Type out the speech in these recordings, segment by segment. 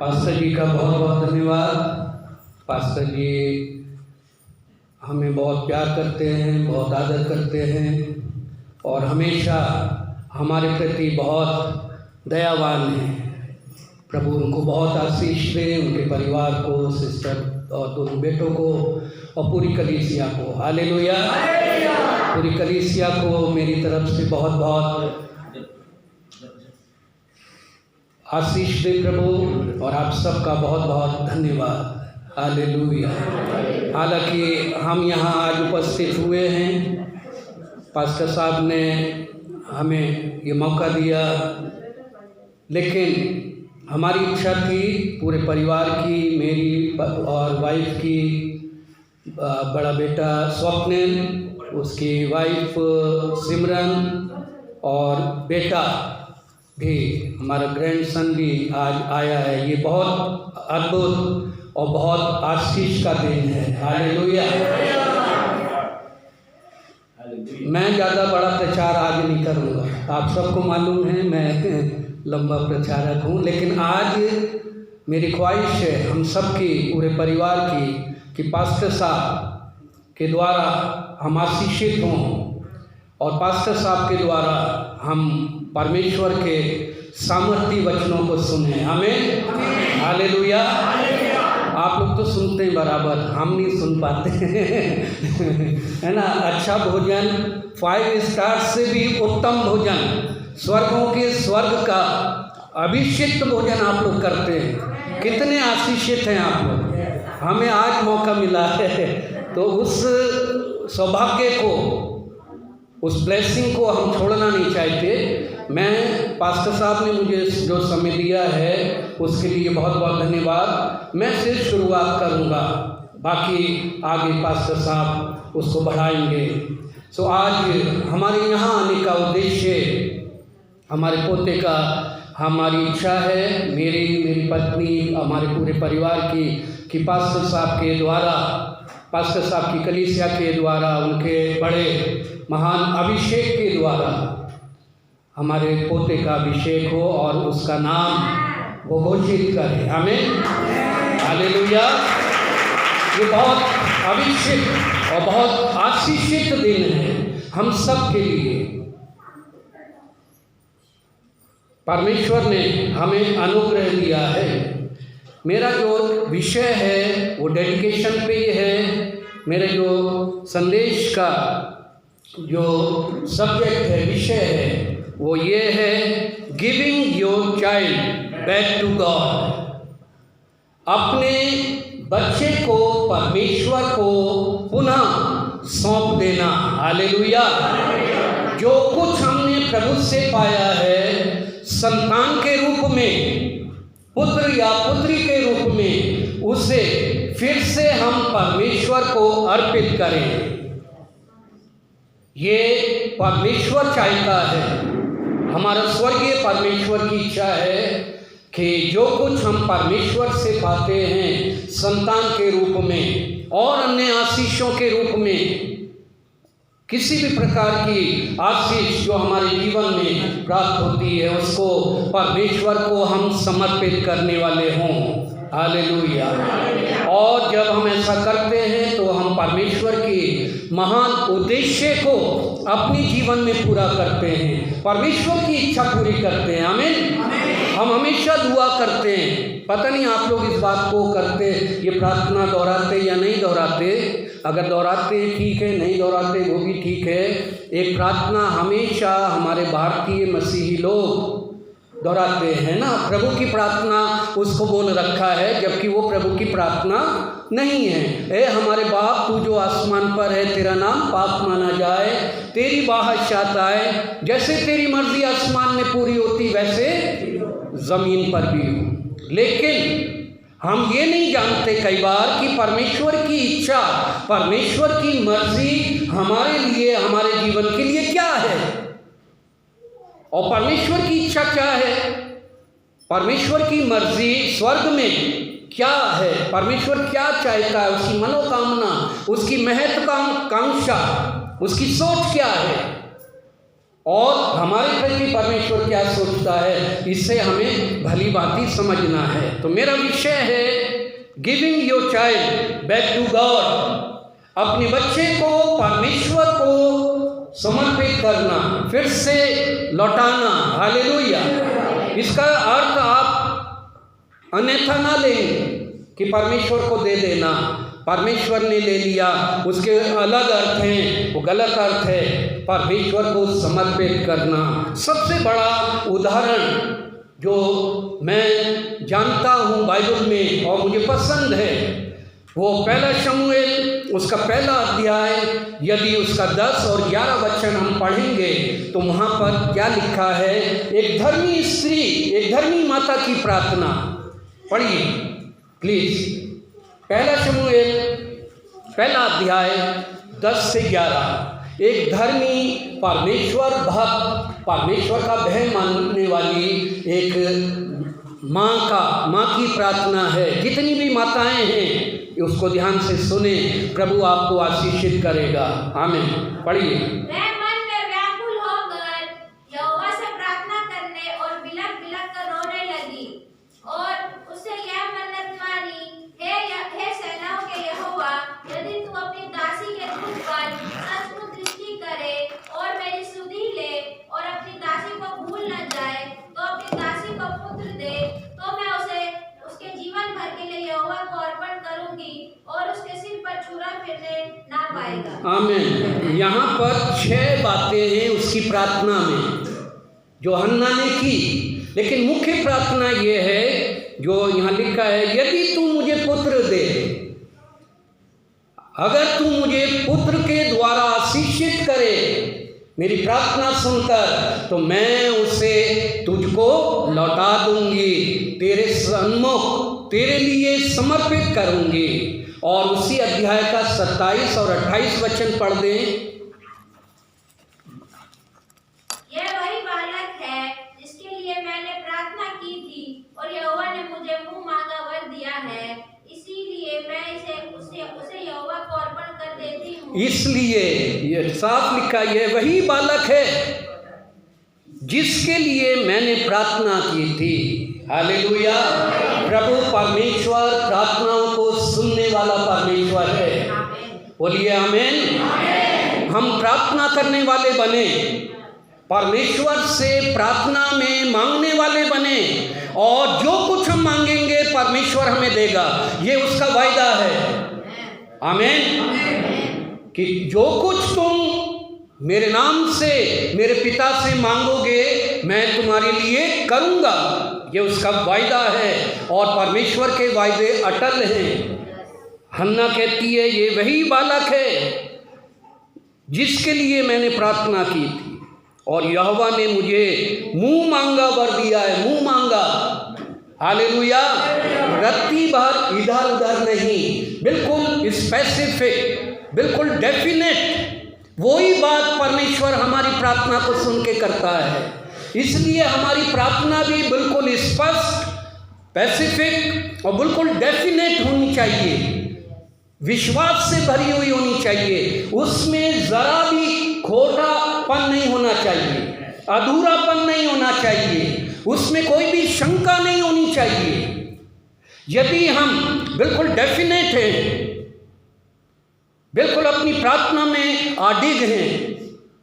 Pastor जी का बहुत बहुत धन्यवाद। पास्टर जी हमें बहुत प्यार करते हैं, बहुत आदर करते हैं और हमेशा हमारे प्रति बहुत दयावान हैं। प्रभु उनको बहुत आशीष दे, उनके परिवार को, सिस्टर और दोनों बेटों को और पूरी कलीसिया को। हालेलुया। पूरी कलीसिया को मेरी तरफ से बहुत बहुत आशीष दे प्रभु, और आप सबका बहुत बहुत धन्यवाद। हालेलुया। हालांकि हम यहाँ आज उपस्थित हुए हैं, पास्टर साहब ने हमें ये मौका दिया, लेकिन हमारी इच्छा थी पूरे परिवार की, मेरी और वाइफ की, बड़ा बेटा स्वप्निल, उसकी वाइफ सिमरन और बेटा भी, हमारा ग्रैंडसन भी आज आया है। ये बहुत अद्भुत और बहुत आशीष का दिन है। हालेलुया। मैं ज़्यादा बड़ा प्रचार आज नहीं करूँगा, आप सबको मालूम है मैं लंबा प्रचारक हूँ, लेकिन आज मेरी ख्वाहिश है हम सबकी, पूरे परिवार की, कि पास्टर साहब के द्वारा हम आशीषित हों और पास्टर साहब के द्वारा हम परमेश्वर के सामर्थी वचनों को सुने। आमीन। हालेलुया। आप लोग तो सुनते हैं बराबर, हम नहीं सुन पाते है ना। अच्छा भोजन, 5 स्टार से भी उत्तम भोजन, स्वर्गों के स्वर्ग का अभिषिक्त भोजन आप लोग करते हैं। कितने आशीषित हैं आप लोग। हमें आज मौका मिला है, तो उस सौभाग्य को, उस ब्लेसिंग को हम छोड़ना नहीं चाहते। मैं, पास्टर साहब ने मुझे जो समय दिया है उसके लिए बहुत बहुत धन्यवाद। मैं सिर्फ शुरुआत करूंगा, बाकी आगे पास्टर साहब उसको बढ़ाएंगे। सो आज हमारे यहाँ आने का उद्देश्य, हमारे पोते का, हमारी इच्छा है, मेरी पत्नी, हमारे पूरे परिवार की, कि पास्टर साहब के द्वारा, पास्टर साहब की कलीसिया के द्वारा, उनके बड़े महान अभिषेक के द्वारा हमारे पोते का अभिषेक हो और उसका नाम वो घोषित करे। आमीन। हालेलुया। ये बहुत अभिषेक और बहुत आशीषित दिन है हम सब के लिए। परमेश्वर ने हमें अनुग्रह दिया है। मेरा जो विषय है वो डेडिकेशन पे ही है। मेरे जो संदेश का जो सब्जेक्ट है, विषय है, वो ये है, giving your child back to God. अपने बच्चे को परमेश्वर को पुनः सौंप देना। हालेलुया। जो कुछ हमने प्रभु से पाया है संतान के रूप में, पुत्र या पुत्री के रूप में, उसे फिर से हम परमेश्वर को अर्पित करें। ये परमेश्वर चाहता है, हमारा स्वर्गीय परमेश्वर की इच्छा है कि जो कुछ हम परमेश्वर से पाते हैं संतान के रूप में और अन्य आशीषों के रूप में, किसी भी प्रकार की आशीष जो हमारे जीवन में प्राप्त होती है, उसको परमेश्वर को हम समर्पित करने वाले हों। हालेलुया। और जब हम ऐसा करते हैं तो हम परमेश्वर के महान उद्देश्य को अपने जीवन में पूरा करते हैं, परमेश्वर की इच्छा पूरी करते हैं। आमीन। हम हमेशा दुआ करते हैं, पता नहीं आप लोग इस बात को करते, ये प्रार्थना दोहराते या नहीं दोहराते। अगर दोहराते हैं ठीक है, नहीं दोहराते वो भी ठीक है। एक प्रार्थना हमेशा हमारे भारतीय मसीही लोग दोहराते हैं ना, प्रभु की प्रार्थना उसको बोल रखा है, जबकि वो प्रभु की प्रार्थना नहीं है। ए हमारे बाप, तू जो आसमान पर है, तेरा नाम पाक माना जाए, तेरी बादशाहत आए, जैसे तेरी मर्जी आसमान में पूरी होती वैसे जमीन पर भी हो। लेकिन हम ये नहीं जानते कई बार कि परमेश्वर की इच्छा, परमेश्वर की मर्जी हमारे लिए, हमारे जीवन के लिए क्या है, और परमेश्वर की इच्छा क्या है, परमेश्वर की मर्जी स्वर्ग में क्या है, परमेश्वर क्या चाहता है, उसकी मनोकामना, उसकी महत्वाकांक्षा, उसकी सोच क्या है। और हमारे प्रति परमेश्वर क्या सोचता है, इसे हमें भली भांति समझना है। तो मेरा विषय है giving your child back to God, अपने बच्चे को परमेश्वर को समर्पित करना, फिर से लौटाना। हालेलुया। इसका अर्थ आप अन्यथा ना लें कि परमेश्वर को दे देना, परमेश्वर ने ले लिया, उसके अलग अर्थ हैं, वो गलत अर्थ है। परमेश्वर को समर्पित करना सबसे बड़ा उदाहरण जो मैं जानता हूँ बाइबल में और मुझे पसंद है, वो पहला शमूएल उसका पहला अध्याय, यदि उसका 10 और 11 वचन हम पढ़ेंगे तो वहाँ पर क्या लिखा है। एक धर्मी स्त्री, एक धर्मी माता की प्रार्थना, पढ़िए प्लीज। पहला शमूएल पहला अध्याय 10 से 11। एक धर्मी परमेश्वर भक्त, परमेश्वर का भय मानने वाली एक माँ की प्रार्थना है। जितनी भी माताएं हैं उसको ध्यान से सुने, प्रभु आपको आशीषित करेगा। आमीन। पढ़िए। मैं मन में व्याकुल होकर यहोवा से प्रार्थना करने और बिलख बिलख कर रोने लगी और उससे यह मन्नत मानी, हे सेनाओं के यहोवा, यदि तू अपनी दासी के दुख पर सचमुच दृष्टि करे और मेरी सुधि ले और अपनी दासी को भूल न जाए, तो अपनी दासी को पुत्र दे, तो मैं उसे उसके जीवन भर के लिए यहोवा को अर्पण करूंगी और उसके सिर पर छुरा फिरने ना पाएगा। आमीन। यहाँ पर 6 बातें हैं उसकी प्रार्थना में जो हन्ना ने की, लेकिन मुख्य प्रार्थना ये है जो यहाँ लिखा है, यदि तू मुझे पुत्र दे, अगर तू मुझे पुत्र के द्वारा आशीषित करे मेरी प्रार्थना सुनकर, तो मैं उसे तुझको लौटा दूंगी, तेरे सन्मुख तेरे लिए समर्पित करूंगी। और उसी अध्याय का 27 और 28 वचन पढ़ दें। यह वही बालक है जिसके लिए मैंने प्रार्थना की थी और यहोवा ने मुझे मुंह मांगा वर दिया है, इसीलिए मैं उसे यहोवा को अर्पण कर देती हूँ। इसलिए ये साफ लिखा, यह वही बालक है जिसके लिए मैंने प्रार्थना की थी। हालेलुया। प्रभु परमेश्वर प्रार्थनाओं को सुनने वाला परमेश्वर है। बोलिए आमीन। हम प्रार्थना करने वाले बने, परमेश्वर से प्रार्थना में मांगने वाले बने, और जो कुछ हम मांगेंगे परमेश्वर हमें देगा, ये उसका वायदा है। आमीन। कि जो कुछ तुम मेरे नाम से मेरे पिता से मांगोगे मैं तुम्हारे लिए करूँगा, ये उसका वायदा है और परमेश्वर के वायदे अटल हैं। हन्ना कहती है ये वही बालक है जिसके लिए मैंने प्रार्थना की थी और यहोवा ने मुझे मुंह मांगा वर दिया है। मुंह मांगा, हालेलुया। रत्ती भर इधर उधर नहीं, बिल्कुल स्पेसिफिक, बिल्कुल डेफिनेट। वही बात परमेश्वर हमारी प्रार्थना को सुन के करता है। इसलिए हमारी प्रार्थना भी बिल्कुल स्पष्ट, स्पेसिफिक और बिल्कुल डेफिनेट होनी चाहिए, विश्वास से भरी हुई होनी चाहिए। उसमें जरा भी खोटापन नहीं होना चाहिए, अधूरापन नहीं होना चाहिए, उसमें कोई भी शंका नहीं होनी चाहिए। यदि हम बिल्कुल डेफिनेट हैं, बिल्कुल अपनी प्रार्थना में अडिग हैं,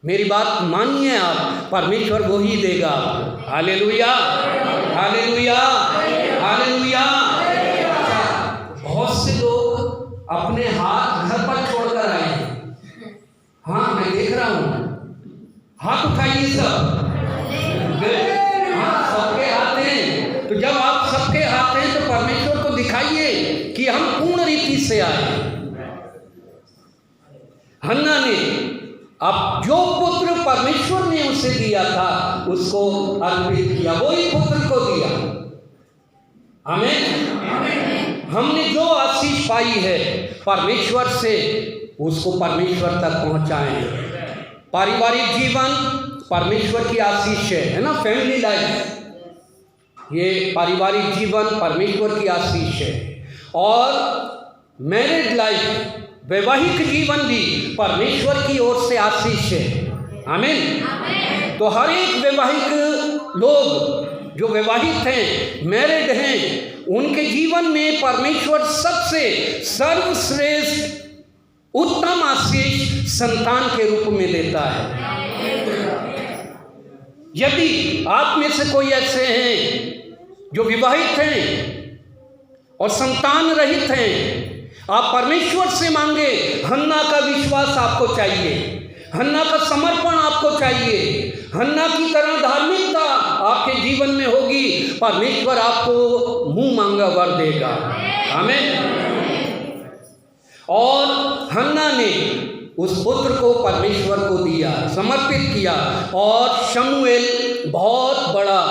मेरी बात मानिए आप, परमेश्वर वो ही देगा आपको। Hallelujah, hallelujah, hallelujah. बहुत से लोग अपने हाथ घर पर छोड़कर आए हैं। हाँ, मैं देख रहा हूँ, हाथ उठाइए सब। हाँ, सबके हाथ हैं। तो जब आप सबके हाथ हैं तो परमेश्वर को दिखाइए कि हम पूर्ण रीति से आए। हन्ना ने अब जो पुत्र परमेश्वर ने उसे दिया था उसको अर्पित किया, वही पुत्र को दिया। आमीन। हमने जो आशीष पाई है परमेश्वर से, उसको परमेश्वर तक पहुंचाएं। पारिवारिक जीवन परमेश्वर की आशीष है ना, फैमिली लाइफ, ये पारिवारिक जीवन परमेश्वर की आशीष है। और मैरिड लाइफ, वैवाहिक जीवन भी परमेश्वर की ओर से आशीष है। आमीन। तो हर एक वैवाहिक लोग जो विवाहित हैं, मैरिड हैं, उनके जीवन में परमेश्वर सबसे सर्वश्रेष्ठ उत्तम आशीष संतान के रूप में देता है। यदि आप में से कोई ऐसे हैं जो विवाहित हैं और संतान रहित हैं, आप परमेश्वर से मांगे। हन्ना का विश्वास आपको चाहिए, हन्ना का समर्पण आपको चाहिए, हन्ना की तरह धार्मिकता आपके जीवन में होगी, परमेश्वर आपको मुंह मांगा वर देगा। आमीन। और हन्ना ने उस पुत्र को परमेश्वर को दिया, समर्पित किया, और शमूएल बहुत बड़ा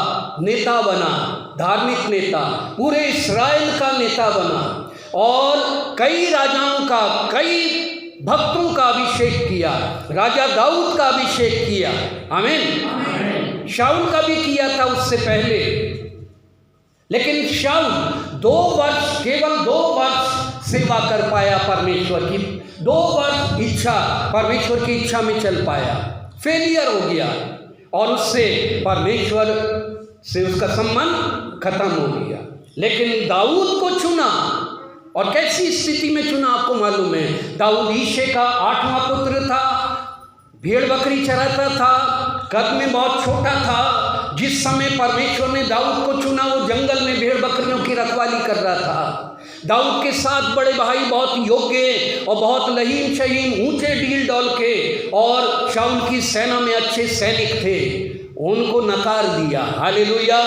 नेता बना, धार्मिक नेता, पूरे इस्राएल का नेता बना, और कई राजाओं का, कई भक्तों का अभिषेक किया। राजा दाऊद का अभिषेक किया। आमीन। शाऊल का भी किया था उससे पहले, लेकिन शाऊल 2 वर्ष, केवल 2 वर्ष सेवा कर पाया परमेश्वर की, 2 वर्ष इच्छा, परमेश्वर की इच्छा में चल पाया, फेलियर हो गया, और उससे परमेश्वर से उसका संबंध खत्म हो गया। लेकिन दाऊद को चुना, और कैसी स्थिति में चुना आपको मालूम है। दाऊद ईशे का 8वां पुत्र था, भेड़ बकरी चराता था, कद में बहुत छोटा था। जिस समय परमेश्वर ने दाऊद को चुना, वो जंगल में भेड़ बकरियों की रखवाली कर रहा था। दाऊद के 7 बड़े भाई बहुत योग्य और बहुत लहीम शहीम, ऊंचे डील डॉल के, और शाऊल की सेना में अच्छे सैनिक थे, उनको नकार दिया। हालेलुया।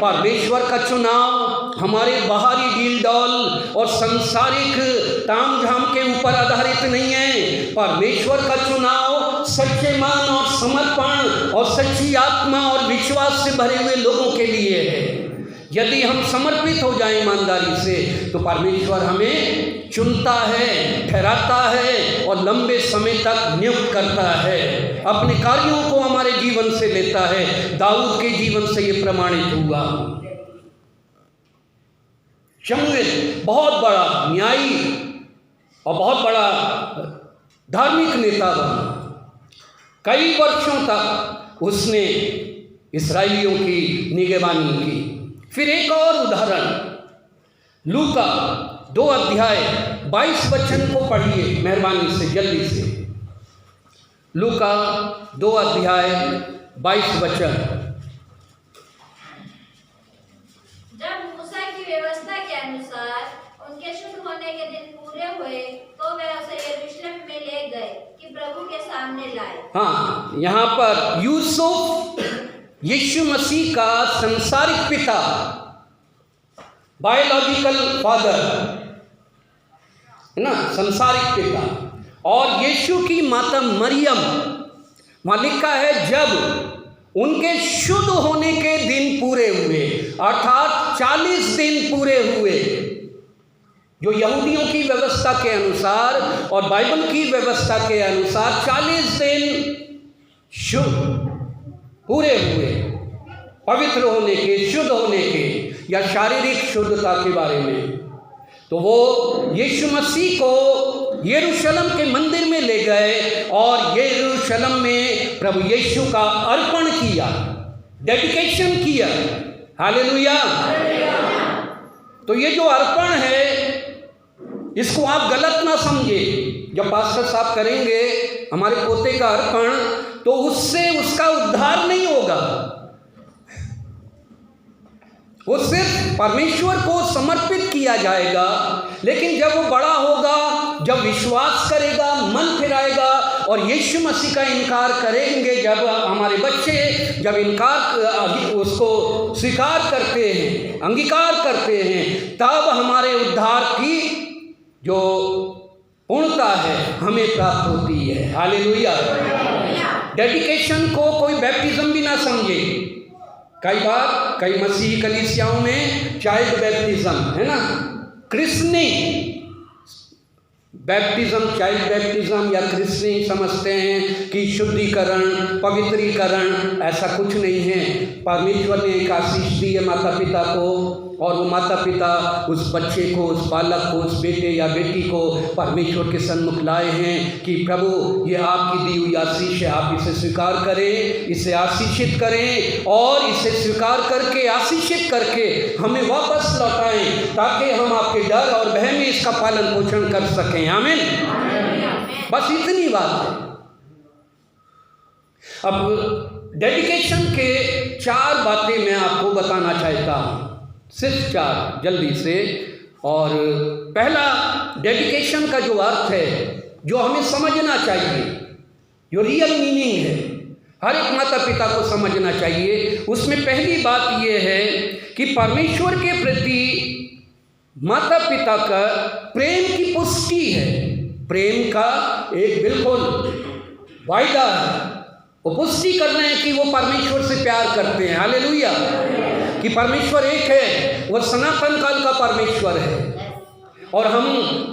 परमेश्वर का चुनाव हमारे बाहरी डील डॉल और सांसारिक ताम झाम के ऊपर आधारित नहीं है। परमेश्वर का चुनाव सच्चे मन और समर्पण और सच्ची आत्मा और विश्वास से भरे हुए लोगों के लिए है। यदि हम समर्पित हो जाएं ईमानदारी से, तो परमेश्वर हमें चुनता है, ठहराता है, और लंबे समय तक नियुक्त करता है, अपने कार्यों को हमारे जीवन से लेता है। दाऊद के जीवन से ये प्रमाणित हुआ। शमूएल बहुत बड़ा न्यायी और बहुत बड़ा धार्मिक नेता बना। कई वर्षों तक उसने इस्राएलियों की निगरानी की। फिर एक और उदाहरण, लूका 2 अध्याय 22 वचन को पढ़िए मेहरबानी से, जल्दी से। लूका 2 अध्याय 22 वचन। जब मूसा की व्यवस्था के अनुसार उनके शुद्ध होने के दिन पूरे हुए, तो वे उसे यरूशलेम में ले गए कि प्रभु के सामने लाए। हाँ, यहाँ पर यूसुफ यीशु मसीह का संसारिक पिता, बायोलॉजिकल फादर है ना, संसारिक पिता, और यीशु की माता मरियम, वहाँ लिखा है जब उनके शुद्ध होने के दिन पूरे हुए, अर्थात 40 दिन पूरे हुए, जो यहूदियों की व्यवस्था के अनुसार और बाइबल की व्यवस्था के अनुसार 40 दिन शुद्ध पूरे हुए, पवित्र होने के, शुद्ध होने के, या शारीरिक शुद्धता के बारे में, तो वो यीशु मसीह को यरूशलेम के मंदिर में ले गए और यरूशलेम में प्रभु यीशु का अर्पण किया, डेडिकेशन किया। हालेलुया। तो ये जो अर्पण है, इसको आप गलत ना समझे। जब पास्टर साहब करेंगे हमारे पोते का अर्पण, तो उससे उसका उद्धार नहीं होगा। वो सिर्फ परमेश्वर को समर्पित किया जाएगा, लेकिन जब वो बड़ा होगा, जब विश्वास करेगा, मन फिराएगा और यीशु मसीह का इनकार करेंगे, जब हमारे बच्चे जब इनकार उसको स्वीकार करते हैं, अंगीकार करते हैं, तब हमारे उद्धार की जो पूर्णता है हमें प्राप्त होती है। हालेलुया। डेडिकेशन को कोई बैप्टिज्म भी ना समझे। कई बार कई मसीही कलीसियाओं में चाइल्ड बैप्टिज्म है ना, क्रिस्टनिंग बैप्टिज्म, चाइल्ड बैप्टिज्म या क्रिस्टनिंग समझते हैं कि शुद्धिकरण, पवित्रीकरण, ऐसा कुछ नहीं है। परमेश्वर ने एक आशीष दी है माता पिता को, और वो माता पिता उस बच्चे को, उस बालक को, उस बेटे या बेटी को परमेश्वर के सन्मुख लाए हैं कि प्रभु ये आपकी दी हुई आशीष है, आप इसे स्वीकार करें, इसे आशीषित करें और इसे स्वीकार करके आशीषित करके हमें वापस लौटाएं ताकि हम आपके डर और भय में इसका पालन पोषण कर सकें। आमीन। बस इतनी बात है। अब डेडिकेशन के 4 बातें मैं आपको बताना चाहता हूँ, सिर्फ 4 जल्दी से। और पहला, डेडिकेशन का जो अर्थ है, जो हमें समझना चाहिए, जो रियल मीनिंग है, हर एक माता पिता को समझना चाहिए। उसमें पहली बात ये है कि परमेश्वर के प्रति माता पिता का प्रेम की पुष्टि है, प्रेम का एक बिल्कुल वायदा है। वो पुष्टि कर रहे हैं कि वो परमेश्वर से प्यार करते हैं। हालेलुया। कि परमेश्वर एक है, वो सनातन काल का परमेश्वर है और हम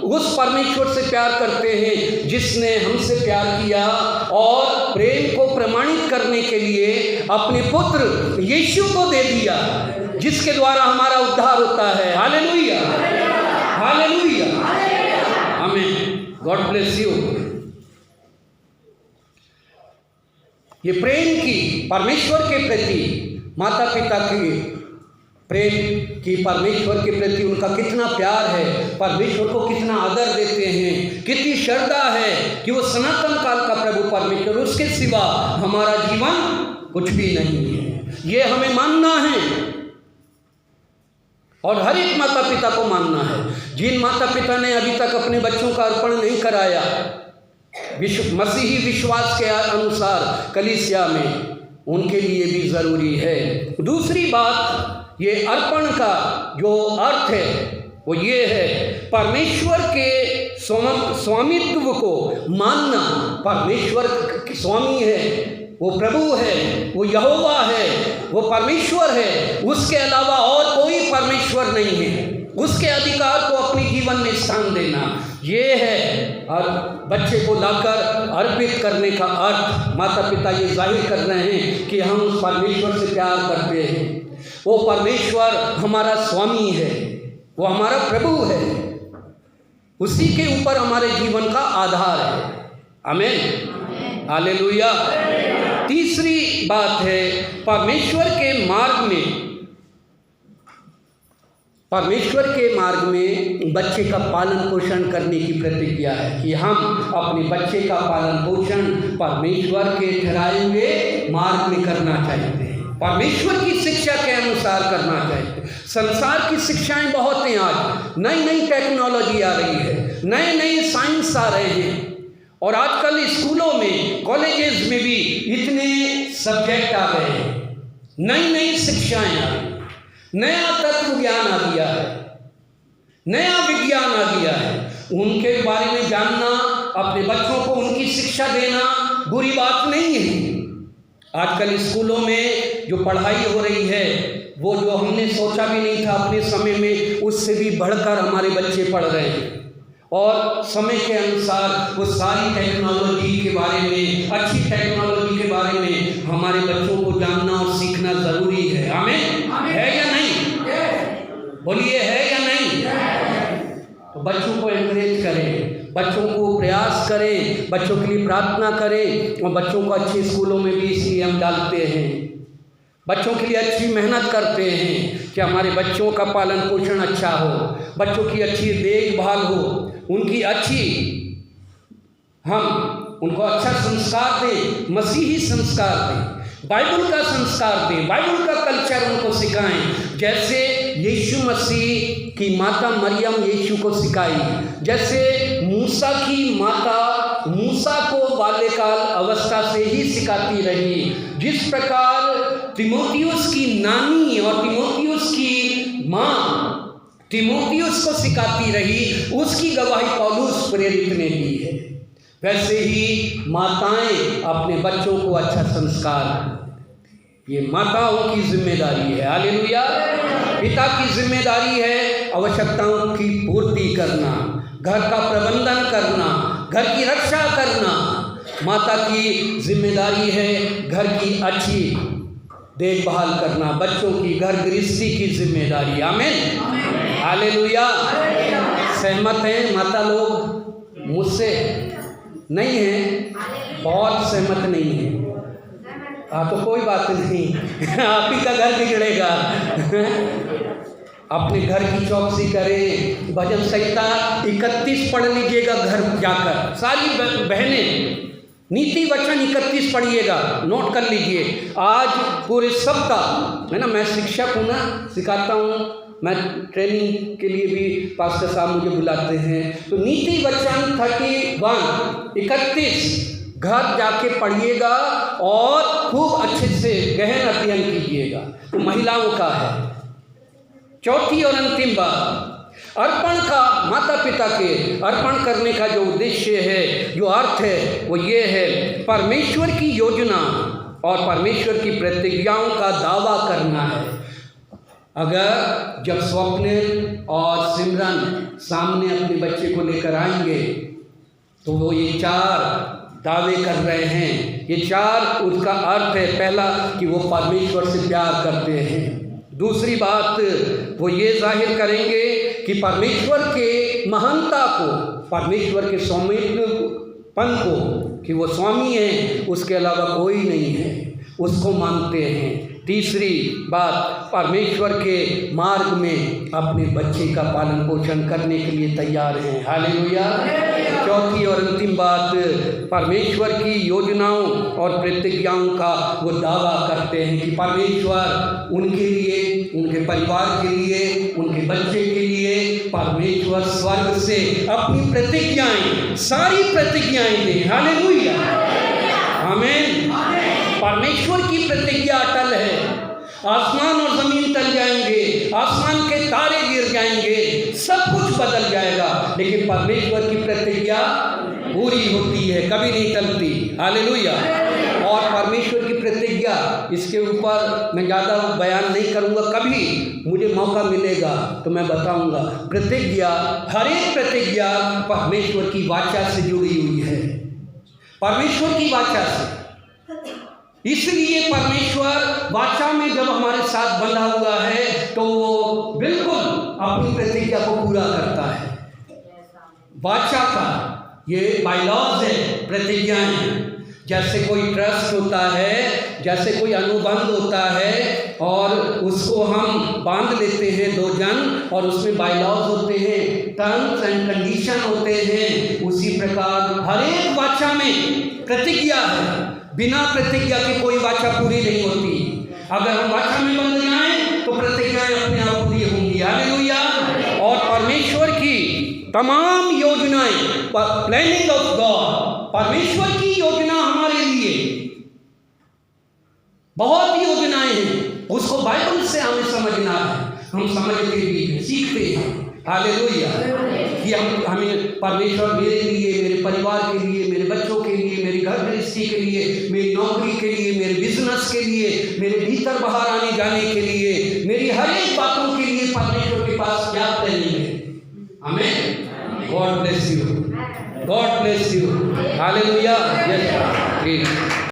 उस परमेश्वर से प्यार करते हैं जिसने हमसे प्यार किया और प्रेम को प्रमाणित करने के लिए अपने पुत्र यीशु को दे दिया, जिसके द्वारा हमारा उद्धार होता है। हालेलुया, हालेलुया, आमीन। God bless you. ये प्रेम की, परमेश्वर के प्रति माता पिता की प्रेम की, परमेश्वर के प्रति उनका कितना प्यार है, परमेश्वर को कितना आदर देते हैं, कितनी श्रद्धा है कि वो सनातन काल का प्रभु परमेश्वर, उसके सिवा हमारा जीवन कुछ भी नहीं है। ये हमें मानना है और हर एक माता पिता को मानना है। जिन माता पिता ने अभी तक अपने बच्चों का अर्पण नहीं कराया मसीही विश्वास के अनुसार कलीसिया में, उनके लिए भी ज़रूरी है। दूसरी बात, ये अर्पण का जो अर्थ है वो ये है, परमेश्वर के स्वामित्व को मानना। परमेश्वर स्वामी है, वो प्रभु है, वो यहोवा है, वो परमेश्वर है, उसके अलावा और कोई परमेश्वर नहीं है। उसके अधिकार को अपने जीवन में स्थान देना, ये है। और बच्चे को लाकर अर्पित करने का अर्थ, माता पिता ये जाहिर कर रहे हैं कि हम उस परमेश्वर से प्यार करते हैं। वो परमेश्वर हमारा स्वामी है, वो हमारा प्रभु है, उसी के ऊपर हमारे जीवन का आधार है। आमीन, हालेलुया। तीसरी बात है, परमेश्वर के मार्ग में बच्चे का पालन पोषण करने की प्रतिज्ञा है कि हम अपने बच्चे का पालन पोषण परमेश्वर के ठहराए हुए मार्ग में करना चाहते हैं, परमेश्वर की शिक्षा के अनुसार करना चाहते हैं। संसार की शिक्षाएं बहुत हैं, आज नई नई टेक्नोलॉजी आ रही है, नए नए साइंस आ रहे हैं और आजकल स्कूलों में, कॉलेजेस में भी इतने सब्जेक्ट आ गए हैं, नई नई शिक्षाएं आ रही, नया तत्व ज्ञान आ गया है, नया विज्ञान आ गया है। उनके बारे में जानना, अपने बच्चों को उनकी शिक्षा देना बुरी बात नहीं है। आजकल स्कूलों में जो पढ़ाई हो रही है, वो जो हमने सोचा भी नहीं था अपने समय में, उससे भी बढ़कर हमारे बच्चे पढ़ रहे हैं और समय के अनुसार वो सारी टेक्नोलॉजी के बारे में, अच्छी टेक्नोलॉजी के बारे में हमारे बच्चों को जानना और सीखना ज़रूरी है। आमीन, है या नहीं? बोलिए, है या नहीं? तो बच्चों को एनकरेज करें, बच्चों को प्रयास करें, बच्चों के लिए प्रार्थना करें और बच्चों को अच्छे स्कूलों में भी इसलिए हम डालते हैं, बच्चों के लिए अच्छी मेहनत करते हैं कि हमारे बच्चों का पालन पोषण अच्छा हो, बच्चों की अच्छी देखभाल हो, उनकी हम उनको अच्छा संस्कार दें, मसीही संस्कार दें, बाइबल का संस्कार दें, बाइबल का कल्चर उनको सिखाएं। जैसे यीशु मसीह की माता मरियम यीशु को सिखाई, जैसे मूसा की माता मूसा को बाल्यकाल अवस्था से ही सिखाती रही, जिस प्रकार तिमोथियुस की नानी और तिमोथियुस की माँ तिमोथियुस को सिखाती रही, उसकी गवाही पौलुस प्रेरित ने दी है। वैसे ही माताएं अपने बच्चों को अच्छा संस्कार, ये माताओं की जिम्मेदारी है। हालेलुया। पिता की जिम्मेदारी है आवश्यकताओं की पूर्ति करना, घर का प्रबंधन करना, घर की रक्षा करना। माता की जिम्मेदारी है घर की अच्छी देखभाल करना, बच्चों की, घर गृहस्थी की जिम्मेदारी। आमीन, हालेलुया। सहमत हैं माता लोग मुझसे? नहीं हैं? बहुत सहमत नहीं है। हाँ, तो कोई बात नहीं आप ही का घर बिगड़ेगा अपने घर की चौकसी करें। भजन संहिता 31 पढ़ लीजिएगा घर जाकर, सारी बहनें नीति वचन 31 पढ़िएगा, नोट कर लीजिए। आज पूरे सप्ताह है ना, मैं शिक्षक हूँ ना, सिखाता हूँ, मैं ट्रेनिंग के लिए भी पास्टर साहब मुझे बुलाते हैं। तो नीति वचन 31 घर जाके पढ़िएगा और खूब अच्छे से गहन अध्ययन कीजिएगा। तो महिलाओं का है। चौथी और अंतिम बात, अर्पण का, माता पिता के अर्पण करने का जो उद्देश्य है, जो अर्थ है, वो ये है, परमेश्वर की योजना और परमेश्वर की प्रतिज्ञाओं का दावा करना है। अगर जब स्वप्निल और सिमरन सामने अपने बच्चे को लेकर आएंगे तो वो ये 4 दावे कर रहे हैं। ये 4 उसका अर्थ है, पहला कि वो परमेश्वर से प्यार करते हैं। दूसरी बात, वो ये जाहिर करेंगे कि परमेश्वर के महानता को, परमेश्वर के स्वामित्वपन को, कि वो स्वामी हैं, उसके अलावा कोई नहीं है, उसको मानते हैं। तीसरी बात, परमेश्वर के मार्ग में अपने बच्चे का पालन पोषण करने के लिए तैयार हैं। हालेलुया। चौथी और अंतिम बात, परमेश्वर की योजनाओं और प्रतिज्ञाओं का वो दावा करते हैं कि परमेश्वर उनके लिए, उनके परिवार के लिए, उनके बच्चे के लिए, परमेश्वर स्वर्ग से अपनी प्रतिज्ञाएं, सारी प्रतिज्ञाएं दें। हालेलुया, आमीन। परमेश्वर की प्रतिज्ञा अटल है। आसमान और ज़मीन टल जाएंगे, आसमान के तारे गिर जाएंगे, सब कुछ बदल जाएगा, लेकिन परमेश्वर की प्रतिज्ञा पूरी होती है, कभी नहीं टलती। हालेलुया। और परमेश्वर की प्रतिज्ञा, इसके ऊपर मैं ज़्यादा बयान नहीं करूँगा, कभी मुझे मौका मिलेगा तो मैं बताऊँगा। प्रतिज्ञा, हर एक प्रतिज्ञा परमेश्वर की वाचा से जुड़ी हुई है, परमेश्वर की वाचा से। इसलिए परमेश्वर वाचा में जब हमारे साथ बंधा हुआ है तो वो बिल्कुल अपनी प्रतिज्ञा को पूरा करता है। वाचा का ये बायलॉज है, प्रतिज्ञाएं। जैसे कोई ट्रस्ट होता है, जैसे कोई अनुबंध होता है और उसको हम बांध लेते हैं 2 जन, और उसमें बायलॉज होते हैं, टर्म्स एंड कंडीशन होते हैं। उसी प्रकार हर एक वाचा में प्रतिज्ञा है। बिना प्रतिज्ञा की कोई वाचा पूरी नहीं होती। अगर हम वाचा में बंध जाएं तो प्रतिज्ञाएं अपने आप पूरी होंगी। हालेलुया। और परमेश्वर की तमाम योजनाएं, प्लानिंग ऑफ गॉड, परमेश्वर की योजना हमारे लिए बहुत योजनाएं हैं, उसको बाइबल से हमें समझना है। हम समझते भी हैं, सीखते हैं। हालेलुया। कि हमें परमेश्वर मेरे लिए, मेरे परिवार के लिए, मेरे बच्चों के लिए, मेरी घर गृहस्थी के लिए, मेरी नौकरी के लिए, मेरे बिजनेस के लिए, मेरे भीतर बाहर आने जाने के लिए, मेरी हर एक बातों के लिए परमेश्वर के पास क्या प्लानिंग है। आमीन। God bless you, God bless you. Hallelujah. Yes.